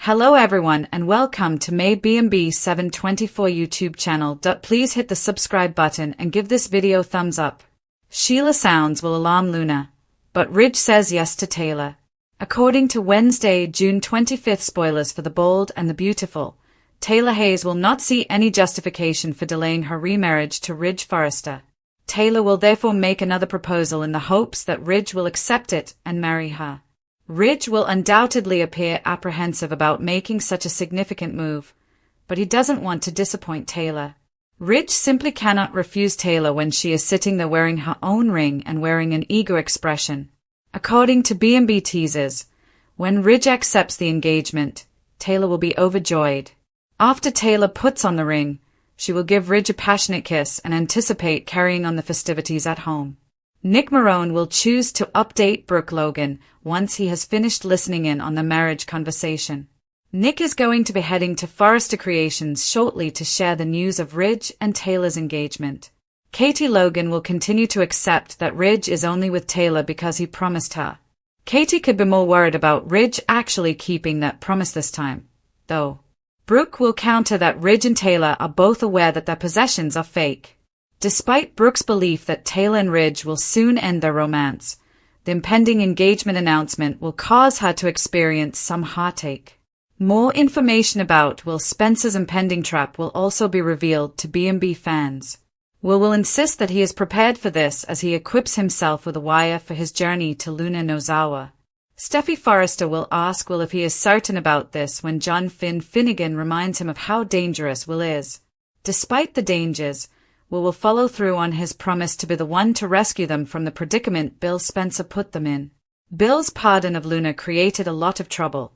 Hello everyone and welcome to Mayhem 724 YouTube channel. Please hit the subscribe button and give this video thumbs up. Sheila sounds will alarm Luna, but Ridge says yes to Taylor. According to Wednesday, June 25th spoilers for The Bold and the Beautiful, Taylor Hayes will not see any justification for delaying her remarriage to Ridge Forrester. Taylor will therefore make another proposal in the hopes that Ridge will accept it and marry her. Ridge will undoubtedly appear apprehensive about making such a significant move, but he doesn't want to disappoint Taylor. Ridge simply cannot refuse Taylor when she is sitting there wearing her own ring and wearing an eager expression. According to B&B teasers, when Ridge accepts the engagement, Taylor will be overjoyed. After Taylor puts on the ring, she will give Ridge a passionate kiss and anticipate carrying on the festivities at home. Nick Marone will choose to update Brooke Logan once he has finished listening in on the marriage conversation. Nick is going to be heading to Forrester Creations shortly to share the news of Ridge and Taylor's engagement. Katie Logan will continue to accept that Ridge is only with Taylor because he promised her. Katie could be more worried about Ridge actually keeping that promise this time, though. Brooke will counter that Ridge and Taylor are both aware that their possessions are fake. Despite Brooke's belief that Taylor and Ridge will soon end their romance, the impending engagement announcement will cause her to experience some heartache. More information about Will Spencer's impending trap will also be revealed to B&B fans. Will insist that he is prepared for this as he equips himself with a wire for his journey to Luna Nozawa. Steffi Forrester will ask Will if he is certain about this when John Finnegan reminds him of how dangerous Will is. Despite the dangers, Will follow through on his promise to be the one to rescue them from the predicament Bill Spencer put them in. Bill's pardon of Luna created a lot of trouble,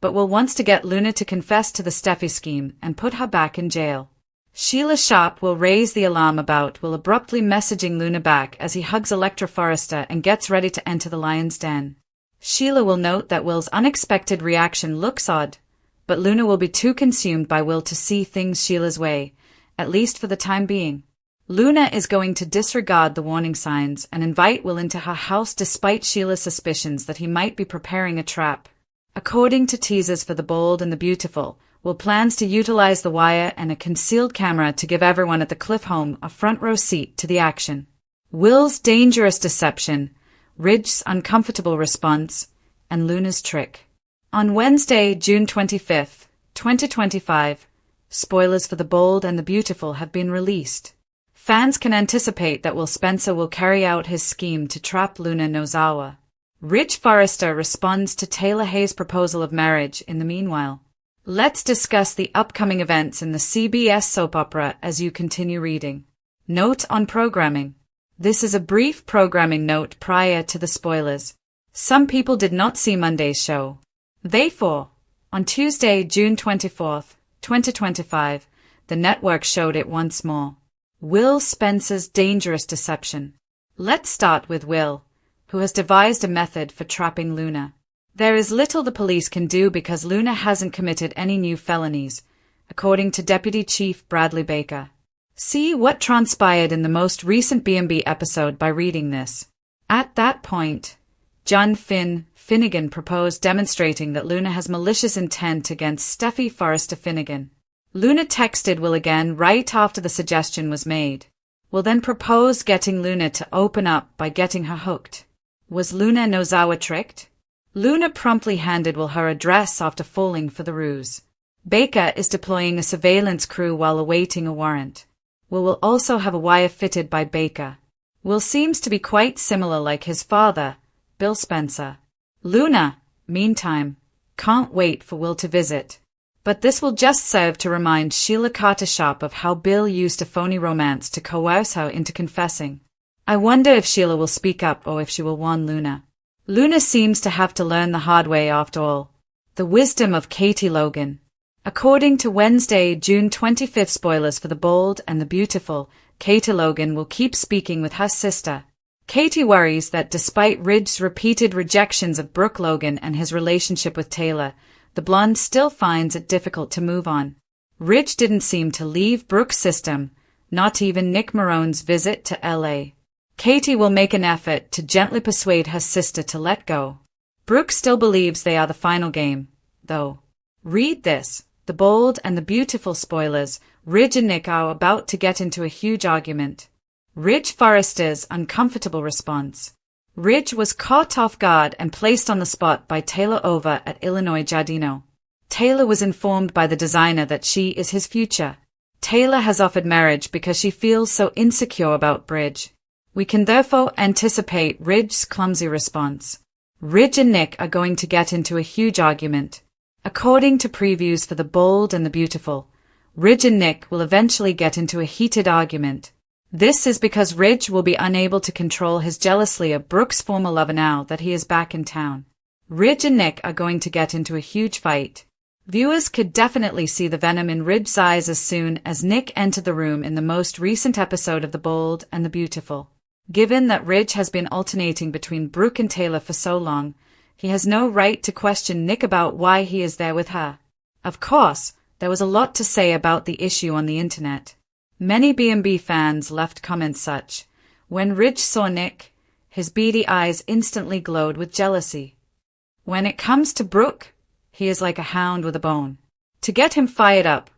but Will wants to get Luna to confess to the Steffi scheme and put her back in jail. Sheila Sharp will raise the alarm about Will abruptly messaging Luna back as he hugs Electra Forrester and gets ready to enter the lion's den. Sheila will note that Will's unexpected reaction looks odd, but Luna will be too consumed by Will to see things Sheila's way, at least for the time being. Luna is going to disregard the warning signs and invite Will into her house despite Sheila's suspicions that he might be preparing a trap. According to teasers for The Bold and the Beautiful, Will plans to utilize the wire and a concealed camera to give everyone at the Cliff home a front row seat to the action. Will's dangerous deception, Ridge's uncomfortable response, and Luna's trick. On Wednesday, June 25th, 2025, spoilers for The Bold and the Beautiful have been released. Fans can anticipate that Will Spencer will carry out his scheme to trap Luna Nozawa. Ridge Forrester responds to Taylor Hayes' proposal of marriage in the meanwhile. Let's discuss the upcoming events in the CBS soap opera as you continue reading. Note on programming. This is a brief programming note prior to the spoilers. Some people did not see Monday's show. Therefore, on Tuesday, June 24th, 2025, the network showed it once more. Will Spencer's dangerous deception. Let's start with Will, who has devised a method for trapping Luna. There is little the police can do because Luna hasn't committed any new felonies, according to Deputy Chief Bradley Baker. See what transpired in the most recent B&B episode by reading this. At that point, John Finnegan proposed demonstrating that Luna has malicious intent against Steffi Forrester Finnegan. Luna texted Will again right after the suggestion was made. Will then proposed getting Luna to open up by getting her hooked. Was Luna Nozawa tricked? Luna promptly handed Will her address after falling for the ruse. Baker is deploying a surveillance crew while awaiting a warrant. Will also have a wire fitted by Baker. Will seems to be quite similar like his father, Bill Spencer. Luna, meantime, can't wait for Will to visit. But this will just serve to remind Sheila Carter Sharp of how Bill used a phony romance to coerce her into confessing. I wonder if Sheila will speak up or if she will warn Luna. Luna seems to have to learn the hard way after all. The wisdom of Katie Logan. According to Wednesday, June 25th spoilers for The Bold and the Beautiful, Katie Logan will keep speaking with her sister. Katie worries that despite Ridge's repeated rejections of Brooke Logan and his relationship with Taylor, the blonde still finds it difficult to move on. Ridge didn't seem to leave Brooke's system, not even Nick Marone's visit to LA. Katie will make an effort to gently persuade her sister to let go. Brooke still believes they are the final game, though. Read this. The Bold and the Beautiful spoilers. Ridge and Nick are about to get into a huge argument. Ridge Forrester's uncomfortable response. Ridge was caught off guard and placed on the spot by Taylor over at Illinois Giardino. Taylor was informed by the designer that she is his future. Taylor has offered marriage because she feels so insecure about Ridge. We can therefore anticipate Ridge's clumsy response. Ridge and Nick are going to get into a huge argument. According to previews for The Bold and the Beautiful, Ridge and Nick will eventually get into a heated argument. This is because Ridge will be unable to control his jealousy of Brooke's former lover now that he is back in town. Ridge and Nick are going to get into a huge fight. Viewers could definitely see the venom in Ridge's eyes as soon as Nick entered the room in the most recent episode of The Bold and the Beautiful. Given that Ridge has been alternating between Brooke and Taylor for so long, he has no right to question Nick about why he is there with her. Of course, there was a lot to say about the issue on the internet. Many B&B fans left comments such, "When Ridge saw Nick, his beady eyes instantly glowed with jealousy. When it comes to Brooke, he is like a hound with a bone. To get him fired up,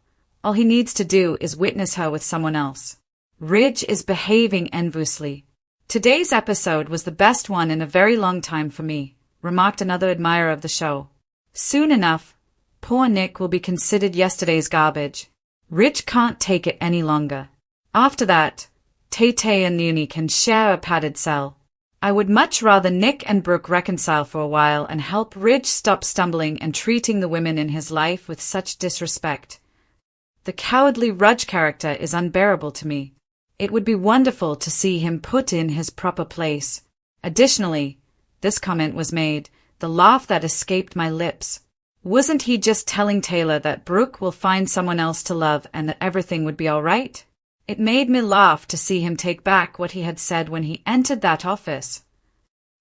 all he needs to do is witness her with someone else. Ridge is behaving enviously. Today's episode was the best one in a very long time for me," remarked another admirer of the show. "Soon enough, poor Nick will be considered yesterday's garbage. Ridge can't take it any longer. After that, Tay-Tay and Nooney can share a padded cell. I would much rather Nick and Brooke reconcile for a while and help Ridge stop stumbling and treating the women in his life with such disrespect. The cowardly Rudge character is unbearable to me. It would be wonderful to see him put in his proper place." Additionally, this comment was made, "The laugh that escaped my lips. Wasn't he just telling Taylor that Brooke will find someone else to love and that everything would be all right? It made me laugh to see him take back what he had said when he entered that office."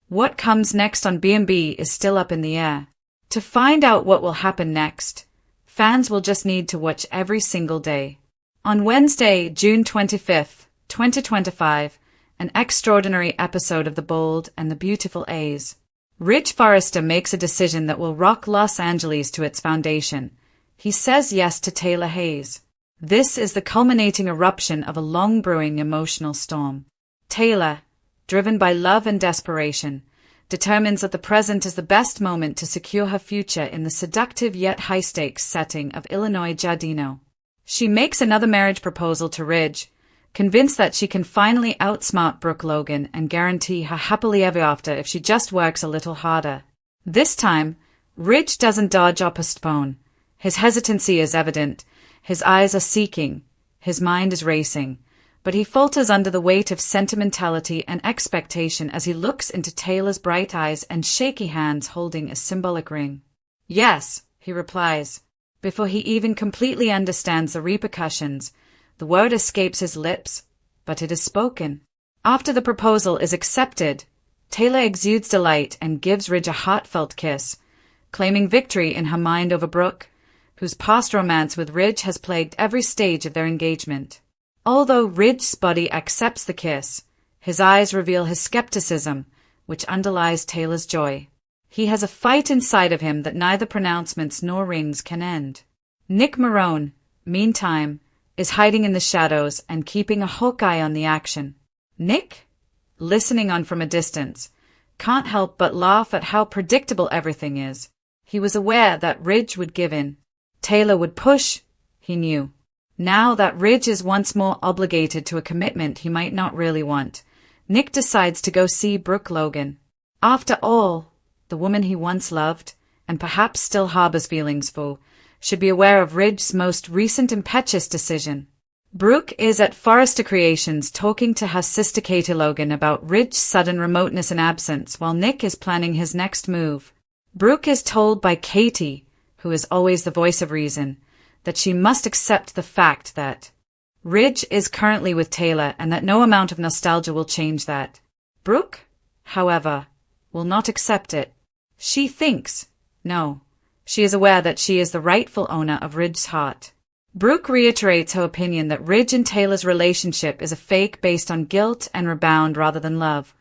What comes next on B&B is still up in the air. To find out what will happen next, fans will just need to watch every single day. On Wednesday, June 25th, 2025, an extraordinary episode of The Bold and the Beautiful A's. Ridge Forrester makes a decision that will rock Los Angeles to its foundation. He says yes to Taylor Hayes. This is the culminating eruption of a long-brewing emotional storm. Taylor, driven by love and desperation, determines that the present is the best moment to secure her future in the seductive yet high-stakes setting of Illinois Giardino. She makes another marriage proposal to Ridge, convinced that she can finally outsmart Brooke Logan and guarantee her happily ever after if she just works a little harder. This time, Ridge doesn't dodge or postpone. His hesitancy is evident, his eyes are seeking, his mind is racing, but he falters under the weight of sentimentality and expectation as he looks into Taylor's bright eyes and shaky hands holding a symbolic ring. "Yes," he replies. Before he even completely understands the repercussions, the word escapes his lips, but it is spoken. After the proposal is accepted, Taylor exudes delight and gives Ridge a heartfelt kiss, claiming victory in her mind over Brooke, whose past romance with Ridge has plagued every stage of their engagement. Although Ridge's body accepts the kiss, his eyes reveal his skepticism, which underlies Taylor's joy. He has a fight inside of him that neither pronouncements nor rings can end. Nick Marone, meantime, is hiding in the shadows and keeping a hawk eye on the action. Nick, listening on from a distance, can't help but laugh at how predictable everything is. He was aware that Ridge would give in. Taylor would push, he knew. Now that Ridge is once more obligated to a commitment he might not really want, Nick decides to go see Brooke Logan. After all, the woman he once loved, and perhaps still harbors feelings for, should be aware of Ridge's most recent impetuous decision. Brooke is at Forrester Creations talking to her sister Katie Logan about Ridge's sudden remoteness and absence while Nick is planning his next move. Brooke is told by Katie, who is always the voice of reason, that she must accept the fact that Ridge is currently with Taylor and that no amount of nostalgia will change that. Brooke, however, will not accept it. She thinks, no, she is aware that she is the rightful owner of Ridge's heart. Brooke reiterates her opinion that Ridge and Taylor's relationship is a fake based on guilt and rebound rather than love.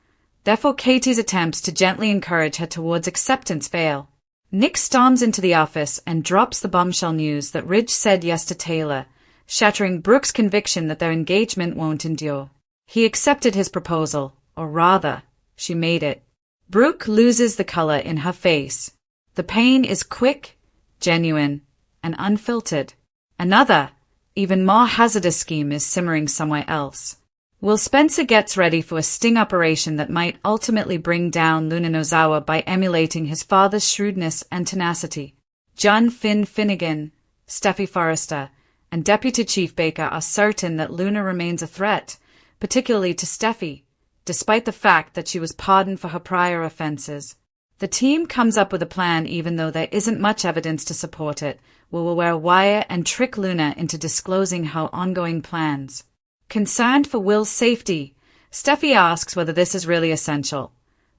Therefore, Katie's attempts to gently encourage her towards acceptance fail. Nick storms into the office and drops the bombshell news that Ridge said yes to Taylor, shattering Brooke's conviction that their engagement won't endure. He accepted his proposal, or rather, she made it. Brooke loses the color in her face. The pain is quick, genuine, and unfiltered. Another, even more hazardous scheme is simmering somewhere else. Will Spencer gets ready for a sting operation that might ultimately bring down Luna Nozawa by emulating his father's shrewdness and tenacity. John Finnegan, Steffi Forrester, and Deputy Chief Baker are certain that Luna remains a threat, particularly to Steffi, despite the fact that she was pardoned for her prior offenses. The team comes up with a plan even though there isn't much evidence to support it. Will wear a wire and trick Luna into disclosing her ongoing plans. Concerned for Will's safety, Steffi asks whether this is really essential,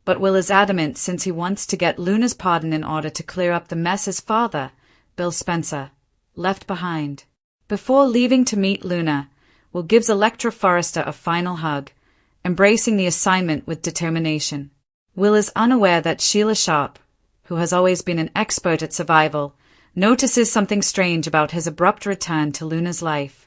but Will is adamant since he wants to get Luna's pardon in order to clear up the mess his father, Bill Spencer, left behind. Before leaving to meet Luna, Will gives Electra Forrester a final hug, embracing the assignment with determination. Will is unaware that Sheila Sharp, who has always been an expert at survival, notices something strange about his abrupt return to Luna's life.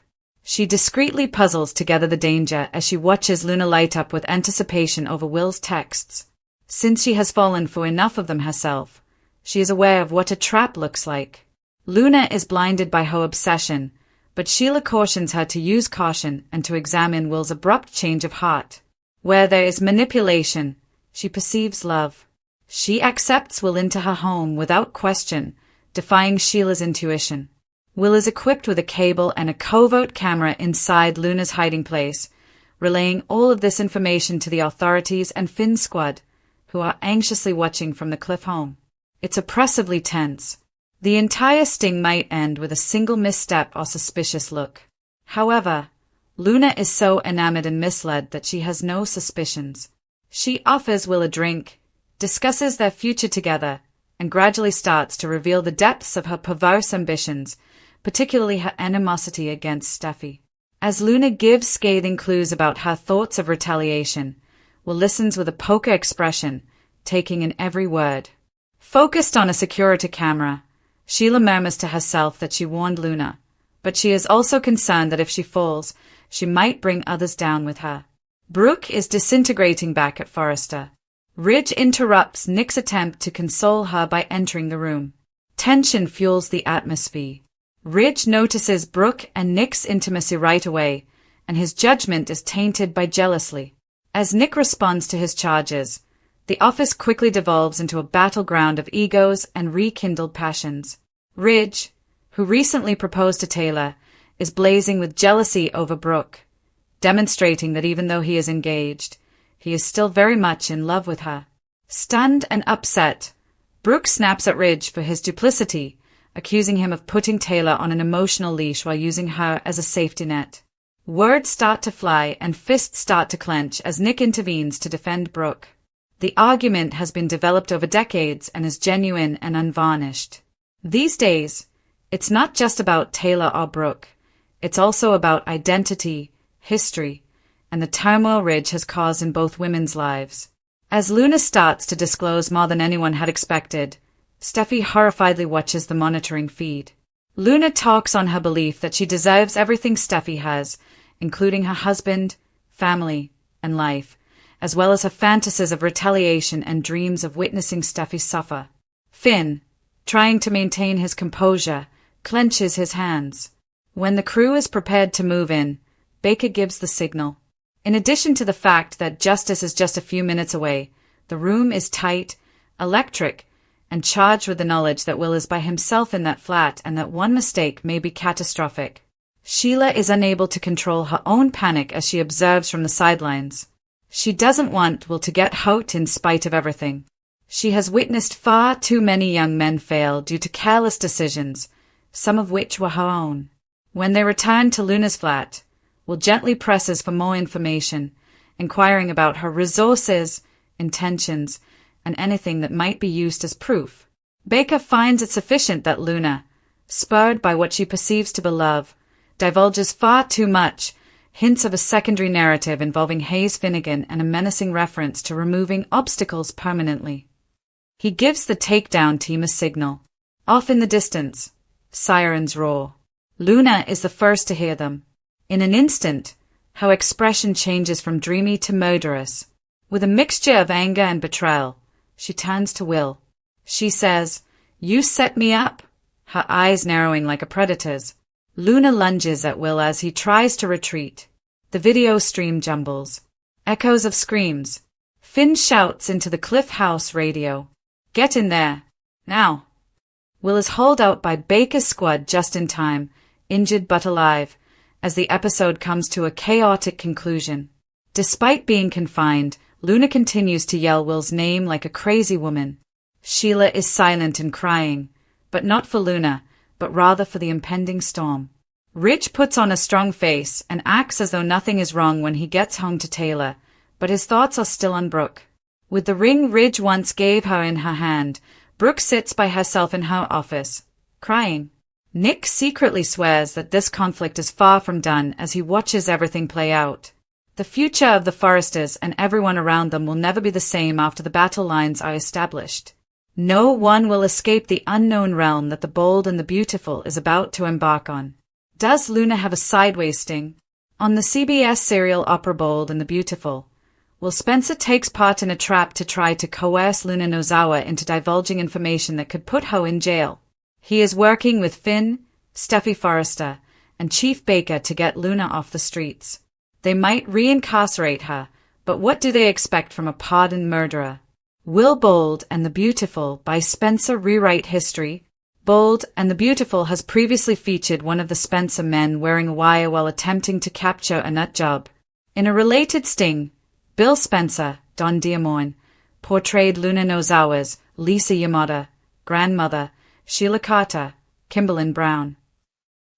She discreetly puzzles together the danger as she watches Luna light up with anticipation over Will's texts. Since she has fallen for enough of them herself, she is aware of what a trap looks like. Luna is blinded by her obsession, but Sheila cautions her to use caution and to examine Will's abrupt change of heart. Where there is manipulation, she perceives love. She accepts Will into her home without question, defying Sheila's intuition. Will is equipped with a cable and a covert camera inside Luna's hiding place, relaying all of this information to the authorities and Finn's squad, who are anxiously watching from the cliff home. It's oppressively tense. The entire sting might end with a single misstep or suspicious look. However, Luna is so enamored and misled that she has no suspicions. She offers Will a drink, discusses their future together, and gradually starts to reveal the depths of her perverse ambitions, particularly her animosity against Steffi. As Luna gives scathing clues about her thoughts of retaliation, Will listens with a poker expression, taking in every word. Focused on a security camera, Sheila murmurs to herself that she warned Luna, but she is also concerned that if she falls, she might bring others down with her. Brooke is disintegrating back at Forrester. Ridge interrupts Nick's attempt to console her by entering the room. Tension fuels the atmosphere. Ridge notices Brooke and Nick's intimacy right away, and his judgment is tainted by jealousy. As Nick responds to his charges, the office quickly devolves into a battleground of egos and rekindled passions. Ridge, who recently proposed to Taylor, is blazing with jealousy over Brooke, demonstrating that even though he is engaged, he is still very much in love with her. Stunned and upset, Brooke snaps at Ridge for his duplicity, accusing him of putting Taylor on an emotional leash while using her as a safety net. Words start to fly and fists start to clench as Nick intervenes to defend Brooke. The argument has been developed over decades and is genuine and unvarnished. These days, it's not just about Taylor or Brooke. It's also about identity, history, and the turmoil Ridge has caused in both women's lives. As Luna starts to disclose more than anyone had expected, Steffi horrifiedly watches the monitoring feed. Luna talks on her belief that she deserves everything Steffi has, including her husband, family, and life, as well as her fantasies of retaliation and dreams of witnessing Steffi suffer. Finn, trying to maintain his composure, clenches his hands. When the crew is prepared to move in, Baker gives the signal. In addition to the fact that justice is just a few minutes away, the room is tight, electric, and charged with the knowledge that Will is by himself in that flat and that one mistake may be catastrophic. Sheila is unable to control her own panic as she observes from the sidelines. She doesn't want Will to get hurt in spite of everything. She has witnessed far too many young men fail due to careless decisions, some of which were her own. When they return to Luna's flat, Will gently presses for more information, inquiring about her resources, intentions, and anything that might be used as proof. Baker finds it sufficient that Luna, spurred by what she perceives to be love, divulges far too much, hints of a secondary narrative involving Hayes Finnegan and a menacing reference to removing obstacles permanently. He gives the takedown team a signal. Off in the distance, sirens roar. Luna is the first to hear them. In an instant, her expression changes from dreamy to murderous. With a mixture of anger and betrayal, she turns to Will. She says, "You set me up," her eyes narrowing like a predator's. Luna lunges at Will as he tries to retreat. The video stream jumbles. Echoes of screams. Finn shouts into the Cliff House radio, "Get in there, now." Will is hauled out by Baker's squad just in time, injured but alive, as the episode comes to a chaotic conclusion. Despite being confined, Luna continues to yell Will's name like a crazy woman. Sheila is silent and crying, but not for Luna, but rather for the impending storm. Ridge puts on a strong face and acts as though nothing is wrong when he gets home to Taylor, but his thoughts are still on Brooke. With the ring Ridge once gave her in her hand, Brooke sits by herself in her office, crying. Nick secretly swears that this conflict is far from done as he watches everything play out. The future of the Foresters and everyone around them will never be the same after the battle lines are established. No one will escape the unknown realm that the Bold and the Beautiful is about to embark on. Does Luna have a sideways sting? On the CBS serial opera Bold and the Beautiful, Will Spencer takes part in a trap to try to coerce Luna Nozawa into divulging information that could put her in jail. He is working with Finn, Steffi Forrester, and Chief Baker to get Luna off the streets. They might reincarcerate her, but what do they expect from a pardoned murderer? Will Bold and the Beautiful by Spencer rewrite history? Bold and the Beautiful has previously featured one of the Spencer men wearing a wire while attempting to capture a nut job. In a related sting, Bill Spencer, Don Diamond, portrayed Luna Nozawa's Lisa Yamada, grandmother, Sheila Carter, Kimberlyn Brown.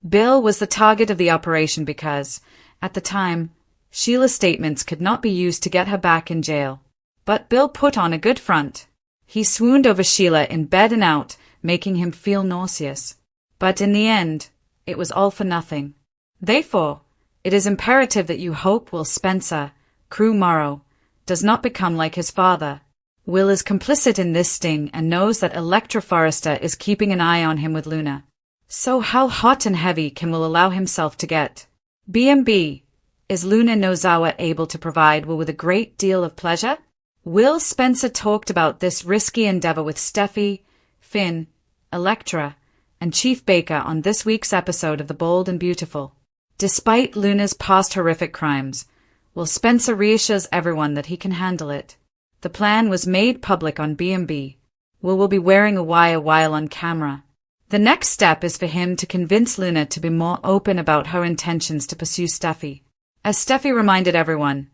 Bill was the target of the operation because, at the time, Sheila's statements could not be used to get her back in jail. But Bill put on a good front. He swooned over Sheila in bed and out, making him feel nauseous. But in the end, it was all for nothing. Therefore, it is imperative that you hope Will Spencer, Crew Morrow, does not become like his father. Will is complicit in this sting and knows that Electra Forrester is keeping an eye on him with Luna. So how hot and heavy can Will allow himself to get? B&B, is Luna Nozawa able to provide Will with a great deal of pleasure? Will Spencer talked about this risky endeavor with Steffi, Finn, Electra, and Chief Baker on this week's episode of The Bold and Beautiful. Despite Luna's past horrific crimes, Will Spencer reassures everyone that he can handle it. The plan was made public on B&B. Will be wearing a wire while on camera. The next step is for him to convince Luna to be more open about her intentions to pursue Steffi. As Steffi reminded everyone,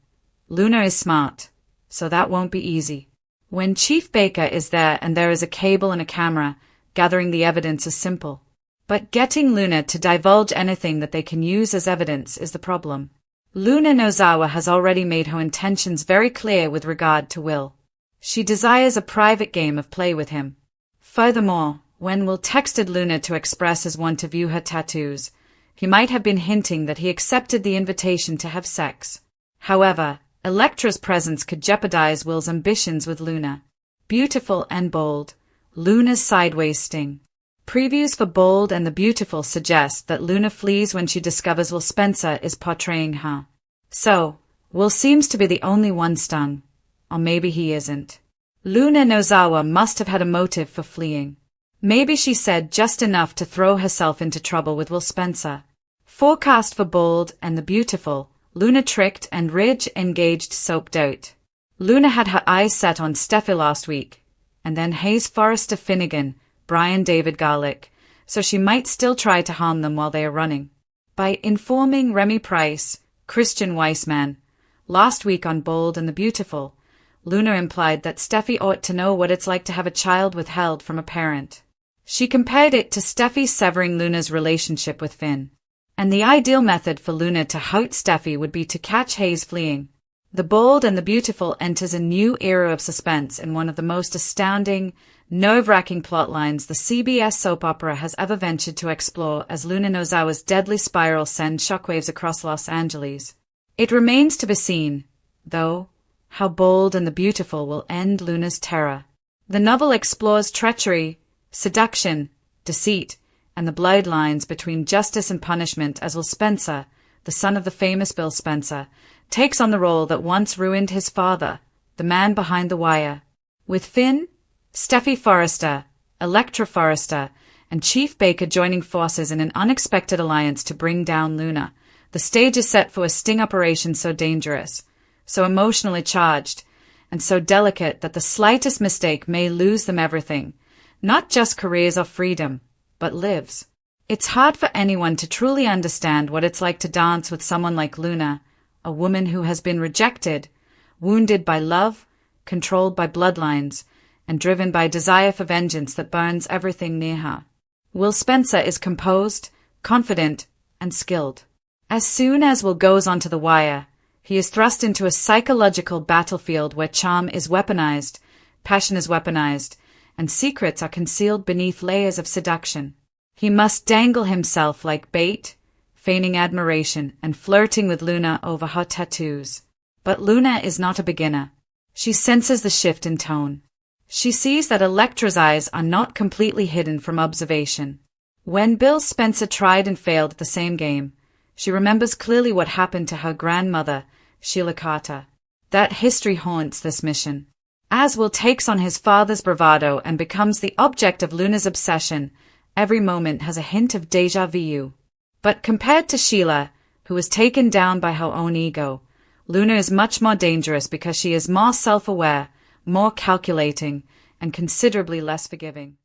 Luna is smart, so that won't be easy. When Chief Baker is there and there is a cable and a camera, gathering the evidence is simple. But getting Luna to divulge anything that they can use as evidence is the problem. Luna Nozawa has already made her intentions very clear with regard to Will. She desires a private game of play with him. Furthermore, when Will texted Luna to express his want to view her tattoos, he might have been hinting that he accepted the invitation to have sex. However, Electra's presence could jeopardize Will's ambitions with Luna. Beautiful and Bold, Luna's sideways sting. Previews for Bold and the Beautiful suggest that Luna flees when she discovers Will Spencer is portraying her. So, Will seems to be the only one stung. Or maybe he isn't. Luna Nozawa must have had a motive for fleeing. Maybe she said just enough to throw herself into trouble with Will Spencer. Forecast for Bold and the Beautiful, Luna tricked and Ridge engaged soaped out. Luna had her eyes set on Steffi last week, and then Hayes Forrester Finnegan, Brian David Garlick, so she might still try to harm them while they are running. By informing Remy Price, Christian Weissman, last week on Bold and the Beautiful, Luna implied that Steffi ought to know what it's like to have a child withheld from a parent. She compared it to Steffi severing Luna's relationship with Finn. And the ideal method for Luna to out Steffi would be to catch Hayes fleeing. The Bold and the Beautiful enters a new era of suspense in one of the most astounding, nerve-wracking plot lines the CBS soap opera has ever ventured to explore as Luna Nozawa's deadly spiral sends shockwaves across Los Angeles. It remains to be seen, though, how Bold and the Beautiful will end Luna's terror. The novel explores treachery, seduction, deceit, and the blurred lines between justice and punishment as Will Spencer, the son of the famous Bill Spencer, takes on the role that once ruined his father, the man behind the wire. With Finn, Steffi Forrester, Electra Forrester, and Chief Baker joining forces in an unexpected alliance to bring down Luna, the stage is set for a sting operation so dangerous, so emotionally charged, and so delicate that the slightest mistake may lose them everything, not just careers or freedom, but lives. It's hard for anyone to truly understand what it's like to dance with someone like Luna, a woman who has been rejected, wounded by love, controlled by bloodlines, and driven by desire for vengeance that burns everything near her. Will Spencer is composed, confident, and skilled. As soon as Will goes onto the wire, he is thrust into a psychological battlefield where charm is weaponized, passion is weaponized, and secrets are concealed beneath layers of seduction. He must dangle himself like bait, feigning admiration and flirting with Luna over her tattoos. But Luna is not a beginner. She senses the shift in tone. She sees that Electra's eyes are not completely hidden from observation. When Bill Spencer tried and failed at the same game, she remembers clearly what happened to her grandmother, Sheila Carter. That history haunts this mission. As Will takes on his father's bravado and becomes the object of Luna's obsession, every moment has a hint of déjà vu. But compared to Sheila, who was taken down by her own ego, Luna is much more dangerous because she is more self-aware, more calculating, and considerably less forgiving.